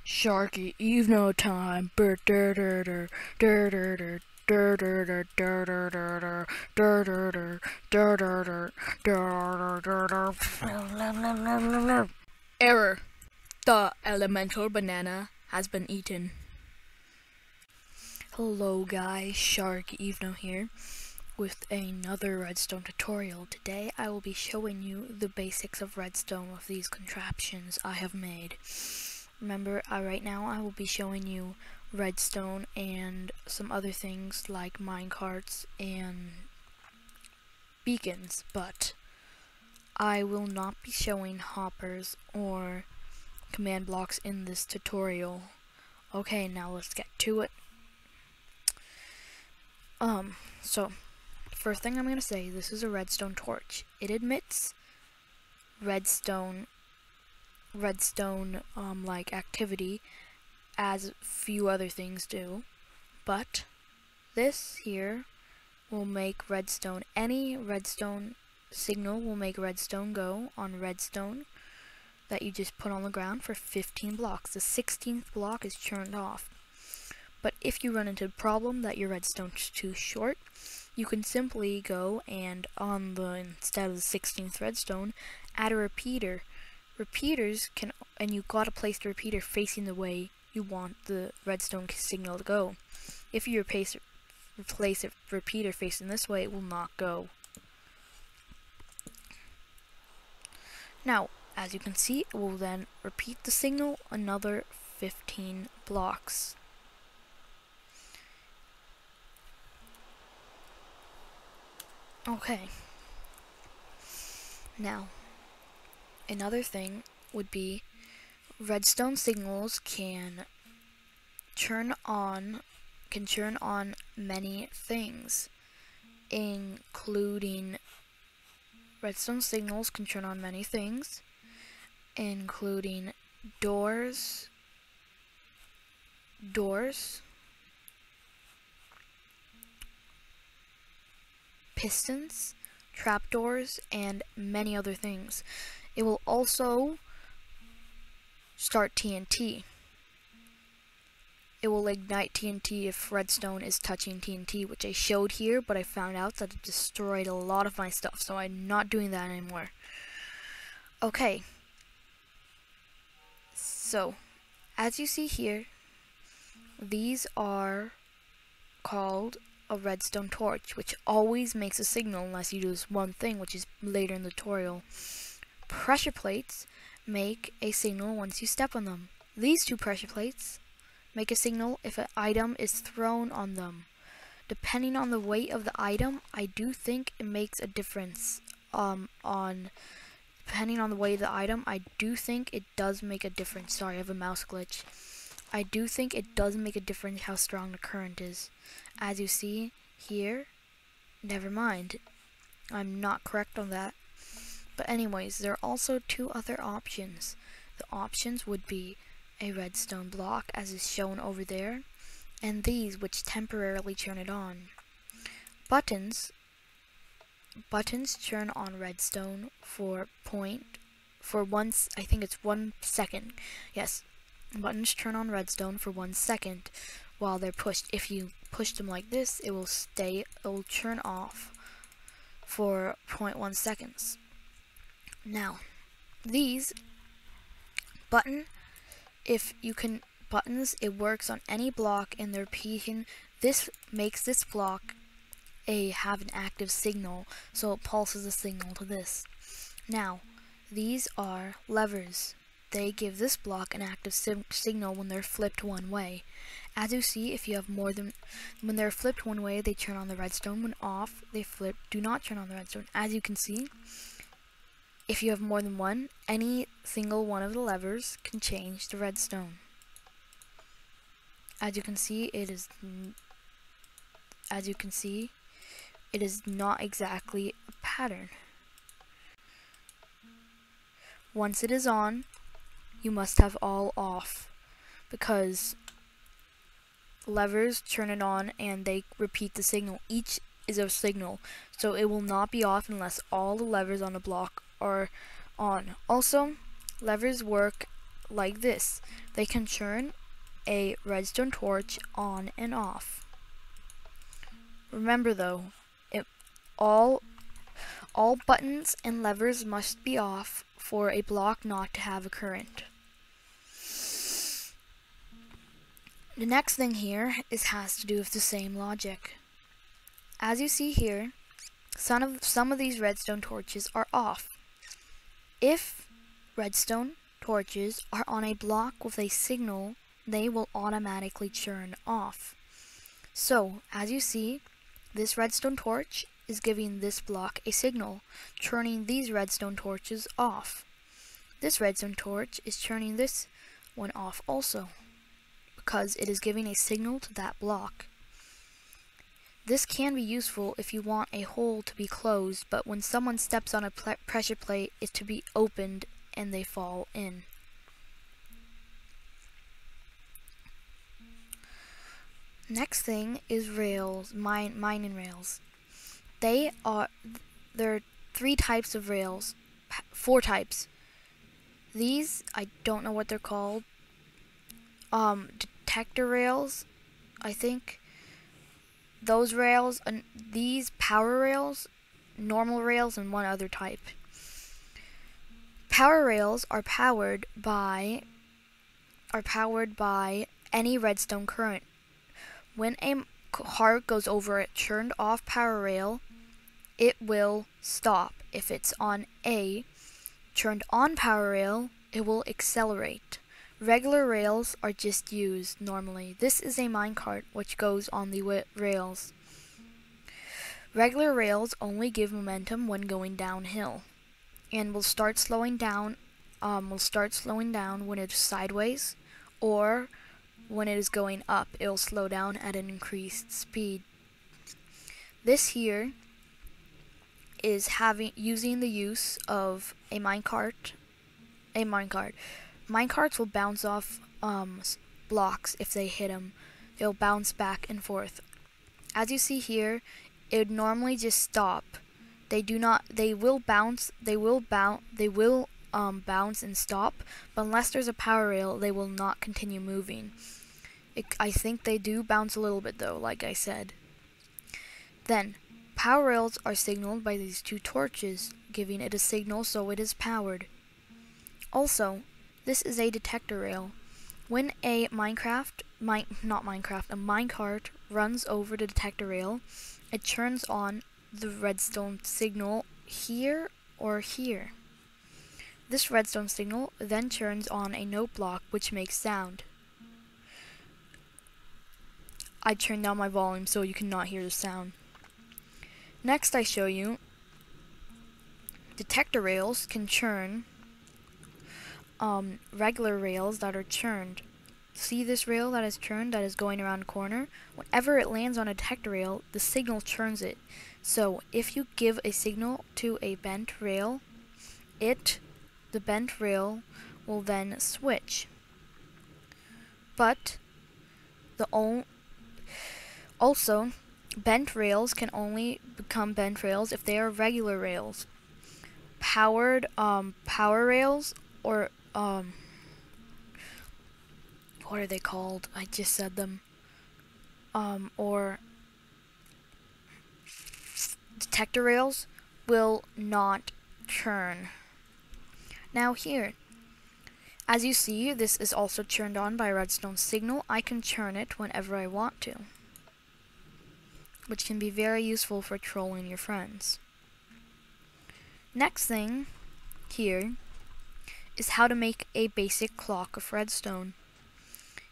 Sharky, Eveno time. Error. The elemental banana has been eaten. Hello guys, Shark Eveno here with another redstone tutorial. Today I will be showing you the basics of redstone with these contraptions I have made. Remember, right now I will be showing you redstone and some other things like minecarts and beacons, but I will not be showing hoppers or command blocks in this tutorial. Okay, now let's get to it. So first thing I'm going to say, this is a redstone torch. It admits redstone like activity as few other things do, but this here will make redstone, any redstone signal will make redstone go on redstone that you just put on the ground for 15 blocks. The 16th block is turned off. But if you run into the problem that your redstone's too short, you can simply go and instead of the 16th redstone, add a repeater. Repeaters can, and you gotta place the repeater facing the way you want the redstone signal to go. If you replace a repeater facing this way, it will not go. Now, as you can see, it will then repeat the signal another 15 blocks. Okay. Now, another thing would be redstone signals can turn on many things, including redstone signals can turn on many things, including doors, pistons, trapdoors, and many other things. It will also start TNT. It will ignite TNT if redstone is touching TNT, which I showed here, but I found out that it destroyed a lot of my stuff, so I'm not doing that anymore. Okay. So, as you see here, these are called a redstone torch, which always makes a signal unless you do this one thing, which is later in the tutorial. Pressure plates make a signal once you step on them. These two pressure plates make a signal if an item is thrown on them. Depending on the weight of the item, I do think it makes a difference. Depending on the weight of the item, I do think it does make a difference. Sorry, I have a mouse glitch. I do think it does make a difference how strong the current is. As you see here, never mind, I'm not correct on that. But anyways, there are also two other options. The options would be a redstone block, as is shown over there, and these, which temporarily turn it on. Buttons turn on redstone for once, I think it's 1 second. Yes, buttons turn on redstone for 1 second while they're pushed. If you push them like this, it will turn off for 0.1 seconds. Now, these buttons, it works on any block, and they're repeating. This makes this block have an active signal, so it pulses a signal to this. Now, these are levers. They give this block an active signal when they're flipped one way. As you see, if you have more than, when they're flipped one way, they turn on the redstone. When off, they do not turn on the redstone. As you can see, if you have more than one, any single one of the levers can change the redstone. As you can see, it is not exactly a pattern. Once it is on, you must have all off, because levers turn it on and they repeat the signal. Each is a signal, so it will not be off unless all the levers on the block are on. Also, levers work like this. They can turn a redstone torch on and off. Remember though, all buttons and levers must be off for a block not to have a current. The next thing here has to do with the same logic. As you see here, some of these redstone torches are off. If redstone torches are on a block with a signal, they will automatically turn off. So, as you see, this redstone torch is giving this block a signal, turning these redstone torches off. This redstone torch is turning this one off also, because it is giving a signal to that block. This can be useful if you want a hole to be closed, but when someone steps on a pressure plate, it's to be opened and they fall in. Next thing is rails, mining rails. There are 3 types of rails, 4 types. These, I don't know what they're called. Detector rails, I think. Those rails, and these power rails, normal rails, and one other type. Power rails are powered by any redstone current. When a heart goes over a turned off power rail, it will stop. If it's on a turned on power rail, it will accelerate. Regular rails are just used normally. This is a minecart which goes on the rails. Regular rails only give momentum when going downhill, and will start slowing down when it's sideways, or when it is going up, it will slow down at an increased speed. This here is using the use of a minecart. Minecarts will bounce off blocks if they hit them. They'll bounce back and forth. As you see here, it would normally just stop. They will bounce and stop, but unless there's a power rail, they will not continue moving. I think they do bounce a little bit though, like I said. Then, power rails are signaled by these 2 torches, giving it a signal so it is powered. Also, this is a detector rail. When a minecart runs over the detector rail, it turns on the redstone signal here or here. This redstone signal then turns on a note block which makes sound. I turned down my volume so you cannot hear the sound. Next I show you detector rails can churn regular rails that are churned. See this rail that is churned that is going around a corner? Whenever it lands on a detector rail, the signal churns it. So if you give a signal to a bent rail, the bent rail will then switch. But also, bent rails can only become bent rails if they are regular rails. Power rails, or what are they called? I just said them. Or detector rails will not churn. Now here, as you see, this is also turned on by a redstone signal. I can churn it whenever I want to, which can be very useful for trolling your friends. Next thing here is how to make a basic clock of redstone.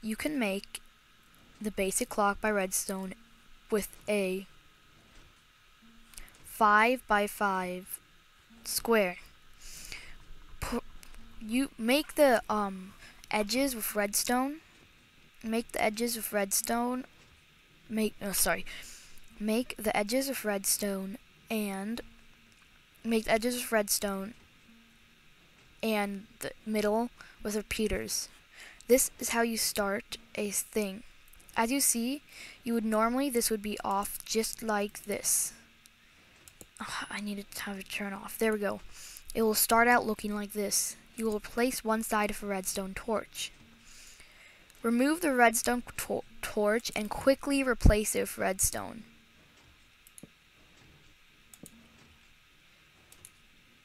You can make the basic clock by redstone with a 5x5 square. You make the edges with redstone. Make the edges with redstone. Make the edges of redstone and the middle with repeaters. This is how you start a thing. As you see, this would be off just like this. I needed to have it turn off. There we go. It will start out looking like this. you will place one side of a redstone torch. Remove the redstone torch and quickly replace it with redstone.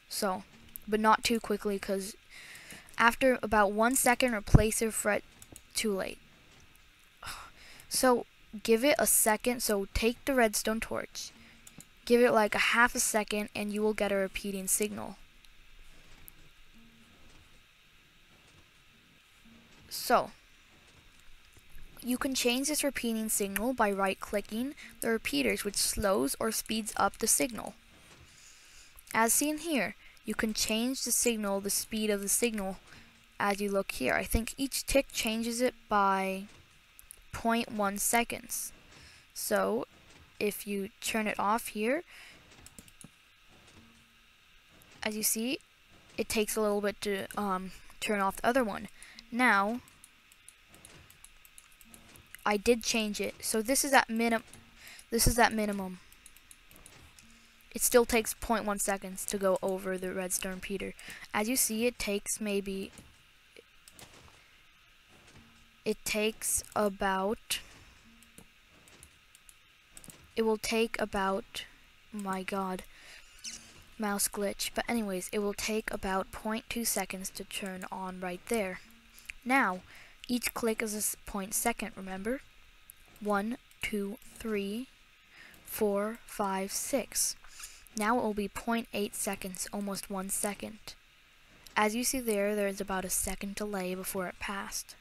So, but not too quickly, because after about 1 second, replace it with too late. So, give it a second. So, take the redstone torch, give it like a half a second, and you will get a repeating signal. So, you can change this repeating signal by right-clicking the repeaters, which slows or speeds up the signal. As seen here, you can change the signal, the speed of the signal, as you look here. I think each tick changes it by 0.1 seconds. So, if you turn it off here, as you see, it takes a little bit to turn off the other one. Now, I did change it, so this is at minimum. It still takes 0.1 seconds to go over the redstone repeater. As you see, it takes about, my god, mouse glitch. But anyways, it will take about 0.2 seconds to turn on right there. Now, each click is a 0.2 second, remember? 1, 2, 3, 4, 5, 6. Now it will be 0.8 seconds, almost 1 second. As you see there is about a second delay before it passed.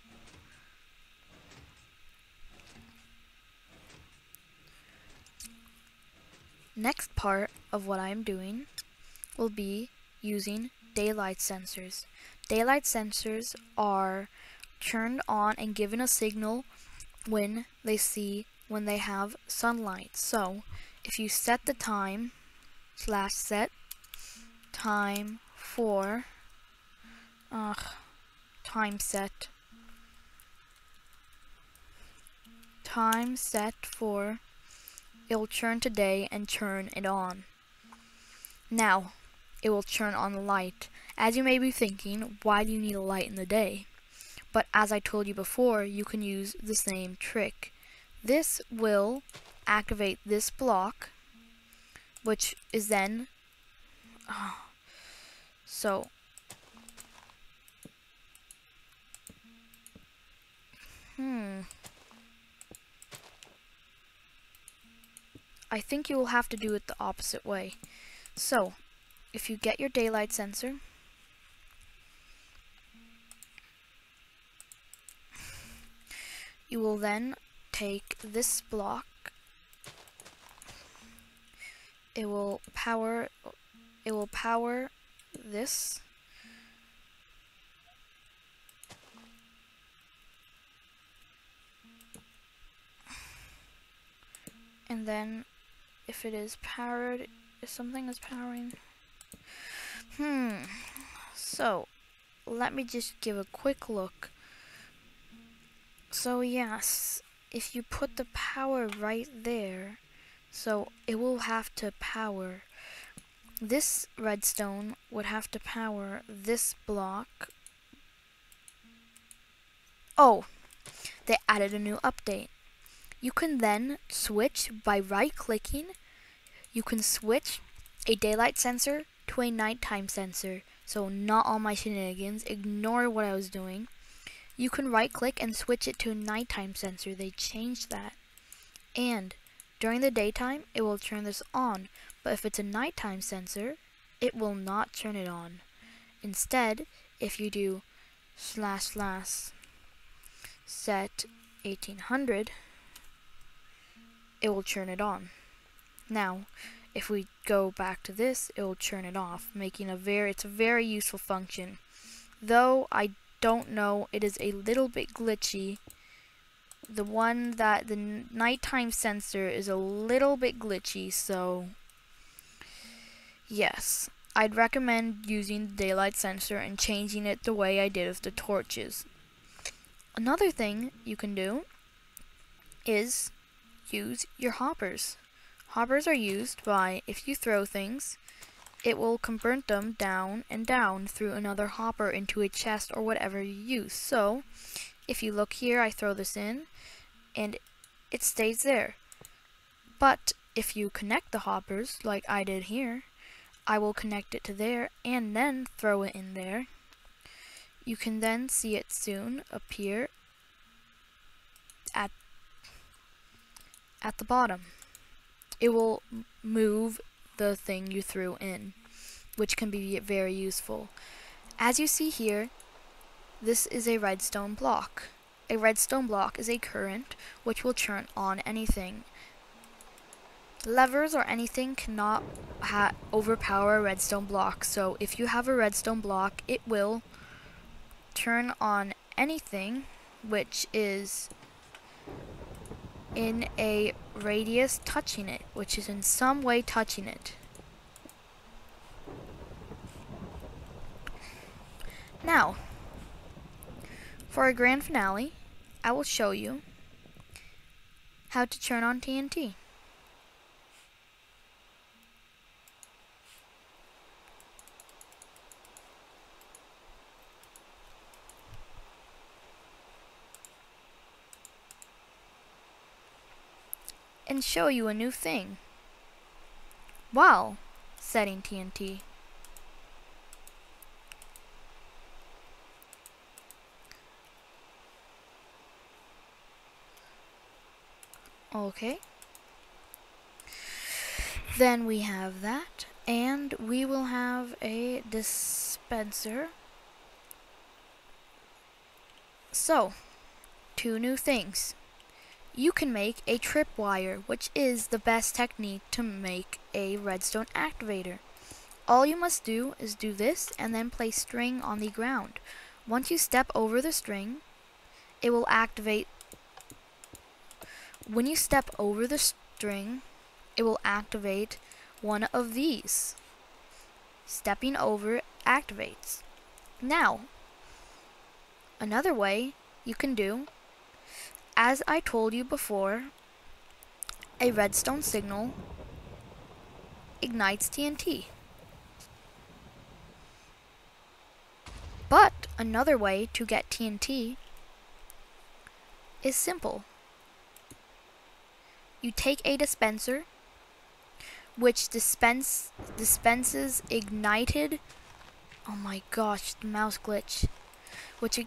Next part of what I am doing will be using daylight sensors. Daylight sensors are turned on and given a signal when they have sunlight. So if you set the time /set time for time set for, it will turn to day and turn it on. Now it will turn on the light. As you may be thinking, why do you need a light in the day? But as I told you before, you can use the same trick. This will activate this block, which is then I think you will have to do it the opposite way. So, if you get your daylight sensor, you will then take this block. It will power this. And then if it is powered, if something is powering. So, let me just give a quick look. So yes, if you put the power right there, so it will have to power. This redstone would have to power this block. Oh, they added a new update. You can then switch by right-clicking. You can switch a daylight sensor to a nighttime sensor. So not all my shenanigans. Ignore what I was doing. You can right-click and switch it to a nighttime sensor. They changed that. And during the daytime, it will turn this on. But if it's a nighttime sensor, it will not turn it on. Instead, if you do // set 1800, it will turn it on. Now, if we go back to this, it will turn it off, making it's a very useful function. Though I don't know, it is a little bit glitchy. The nighttime sensor is a little bit glitchy, so yes, I'd recommend using the daylight sensor and changing it the way I did with the torches. Another thing you can do is use your hoppers. Hoppers are used by, if you throw things, it will convert them down and down through another hopper into a chest or whatever you use. So if you look here, I throw this in and it stays there. But if you connect the hoppers like I did here, I will connect it to there and then throw it in there. You can then see it soon appear at the bottom. It will move the thing you threw in, which can be very useful. As you see here, this is a redstone block. A redstone block is a current which will turn on anything. Levers or anything cannot overpower a redstone block, so if you have a redstone block, it will turn on anything which is in a radius touching it, which is in some way touching it. Now, for a grand finale, I will show you how to turn on TNT. And show you a new thing while setting TNT. Okay. Then we have that, and we will have a dispenser. So, two new things. You can make a tripwire, which is the best technique to make a redstone activator. All you must do is do this and then place string on the ground. Once you step over the string, it will activate. When you step over the string, it will activate one of these. Stepping over activates. Now, another way you can do, as I told you before, a redstone signal ignites TNT. But another way to get TNT is simple. You take a dispenser which dispenses ignited, oh my gosh, the mouse glitch, which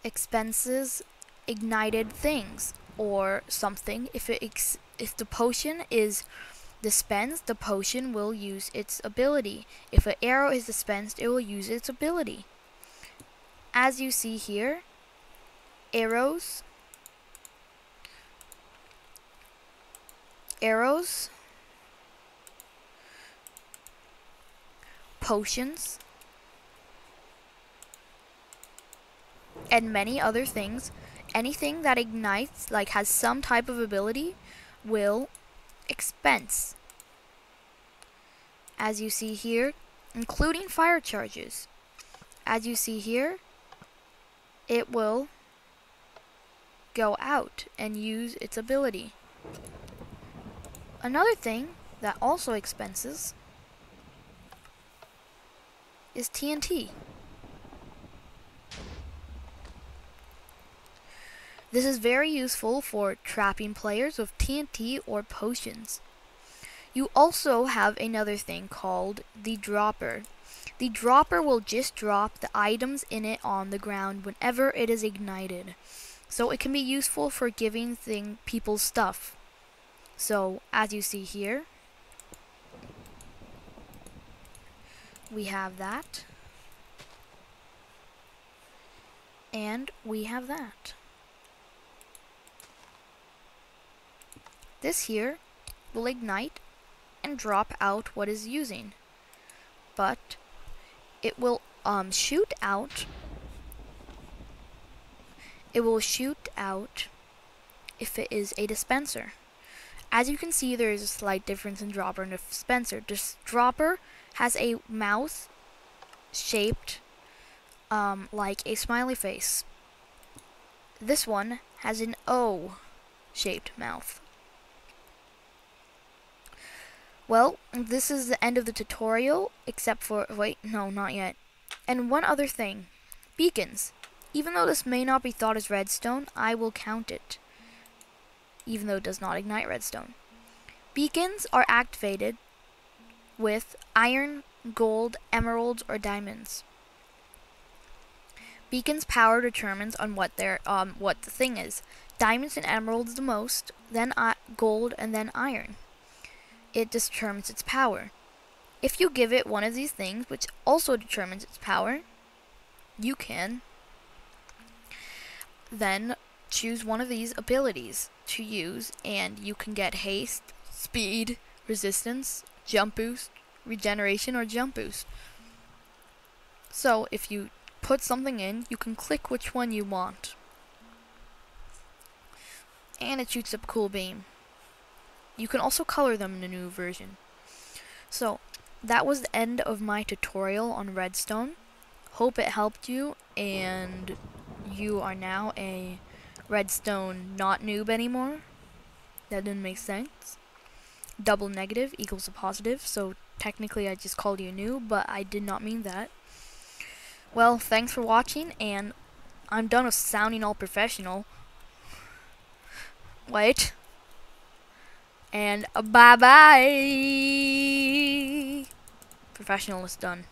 expenses ignited things or something. If the potion is dispensed, the potion will use its ability. If an arrow is dispensed, it will use its ability. As you see here, arrows, potions, and many other things, anything that ignites, like has some type of ability, will expense. As you see here, including fire charges. As you see here, it will go out and use its ability. Another thing that also expenses is TNT. This is very useful for trapping players with TNT or potions. You also have another thing called the dropper. The dropper will just drop the items in it on the ground whenever it is ignited. So it can be useful for giving people stuff. So as you see here, we have that. And we have that. This here will ignite and drop out what is using. But it will shoot out. It will shoot out if it is a dispenser. As you can see, there is a slight difference in dropper and dispenser. This dropper has a mouth shaped like a smiley face. This one has an O shaped mouth. Well, this is the end of the tutorial, except for, wait, no, not yet. And one other thing, beacons. Even though this may not be thought as redstone, I will count it, even though it does not ignite redstone. Beacons are activated with iron, gold, emeralds, or diamonds. Beacon's power determines on what the thing is. Diamonds and emeralds the most, then gold, and then iron. It determines its power. If you give it one of these things, which also determines its power, you can then choose one of these abilities to use, and you can get haste, speed, resistance, jump boost, regeneration, or jump boost. So if you put something in, you can click which one you want. And it shoots up a cool beam. You can also color them in the new version. So, that was the end of my tutorial on redstone. Hope it helped you, and you are now a redstone not noob anymore. That didn't make sense. Double negative equals a positive, so technically I just called you a noob, but I did not mean that. Well, thanks for watching, and I'm done with sounding all professional. Wait. And bye-bye. Professional is done.